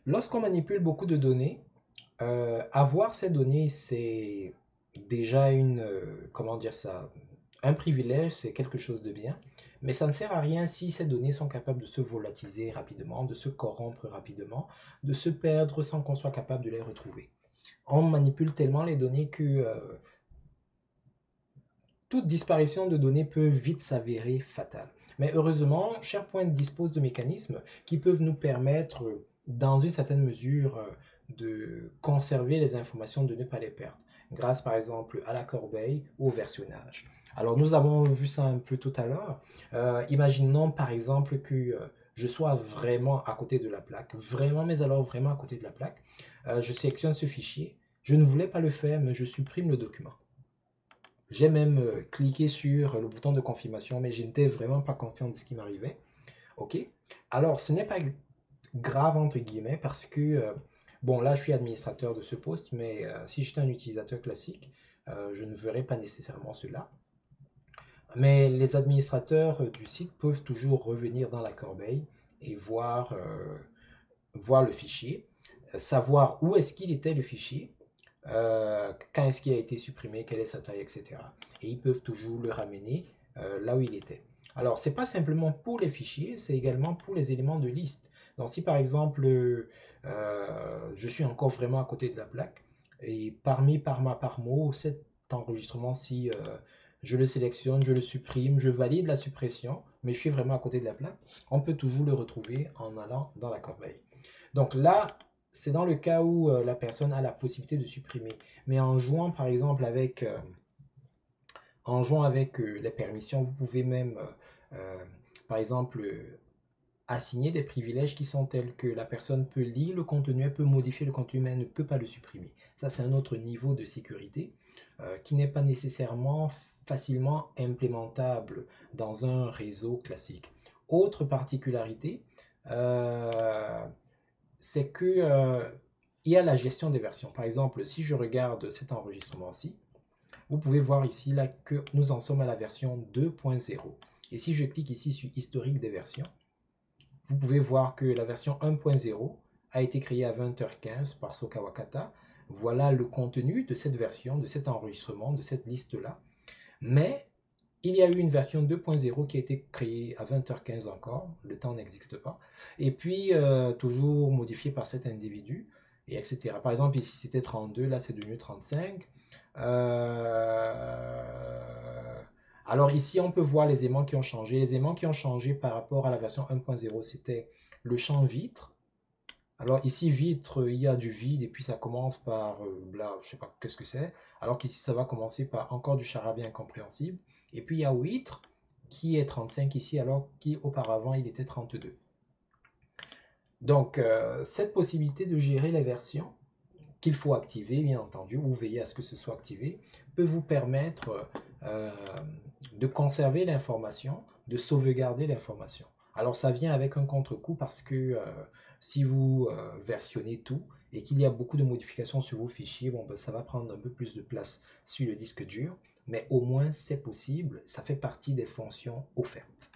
Lorsqu'on manipule beaucoup de données, avoir ces données, c'est déjà comment dire ça, un privilège, c'est quelque chose de bien, mais ça ne sert à rien si ces données sont capables de se volatiliser rapidement, de se corrompre rapidement, de se perdre sans qu'on soit capable de les retrouver. On manipule tellement les données que toute disparition de données peut vite s'avérer fatale. Mais heureusement, SharePoint dispose de mécanismes qui peuvent nous permettre, dans une certaine mesure, de conserver les informations, de ne pas les perdre, grâce par exemple à la corbeille ou au versionnage. Alors nous avons vu ça un peu tout à l'heure. Imaginons par exemple que je sois vraiment à côté de la plaque, vraiment, mais alors vraiment à côté de la plaque. Je sélectionne ce fichier. Je ne voulais pas le faire, mais je supprime le document. J'ai même cliqué sur le bouton de confirmation, mais je n'étais vraiment pas conscient de ce qui m'arrivait. OK? Alors, ce n'est pas grave, entre guillemets, parce que, bon, là, je suis administrateur de ce poste, mais si j'étais un utilisateur classique, je ne verrais pas nécessairement cela. Mais les administrateurs du site peuvent toujours revenir dans la corbeille et voir le fichier, savoir où est-ce qu'il était le fichier, quand est-ce qu'il a été supprimé, quelle est sa taille, etc. Et ils peuvent toujours le ramener là où il était. Alors, ce n'est pas simplement pour les fichiers, c'est également pour les éléments de liste. Donc, si par exemple, je suis encore vraiment à côté de la plaque, et par mot, cet enregistrement, si je le sélectionne, je le supprime, je valide la suppression, mais je suis vraiment à côté de la plaque, on peut toujours le retrouver en allant dans la corbeille. Donc là, c'est dans le cas où la personne a la possibilité de supprimer. Mais en jouant par exemple avec les permissions, vous pouvez même, par exemple, assigner des privilèges qui sont tels que la personne peut lire le contenu, elle peut modifier le contenu, mais elle ne peut pas le supprimer. Ça, c'est un autre niveau de sécurité qui n'est pas nécessairement facilement implémentable dans un réseau classique. Autre particularité, euh, c'est que il y a la gestion des versions. Par exemple, si je regarde cet enregistrement-ci, vous pouvez voir ici là, que nous en sommes à la version 2.0. Et si je clique ici sur historique des versions, vous pouvez voir que la version 1.0 a été créée à 20h15 par Soka Wakata. Voilà le contenu de cette version, de cet enregistrement, de cette liste-là. Mais il y a eu une version 2.0 qui a été créée à 20h15 encore, le temps n'existe pas, et puis toujours modifiée par cet individu, et etc. Par exemple, ici c'était 32, là c'est devenu 35. Alors ici, on peut voir les aimants qui ont changé. Les aimants qui ont changé par rapport à la version 1.0, c'était le champ vitre. Alors ici, vitre, il y a du vide et puis ça commence par là, je sais pas qu'est-ce que c'est. Alors qu'ici, ça va commencer par encore du charabia incompréhensible. Et puis il y a huître qui est 35 ici alors qu'auparavant il était 32. Donc cette possibilité de gérer les versions qu'il faut activer, bien entendu, ou veiller à ce que ce soit activé, peut vous permettre euh, de conserver l'information, de sauvegarder l'information. Alors ça vient avec un contre-coup parce que si vous versionnez tout et qu'il y a beaucoup de modifications sur vos fichiers, bon, ben, ça va prendre un peu plus de place sur le disque dur, mais au moins c'est possible, ça fait partie des fonctions offertes.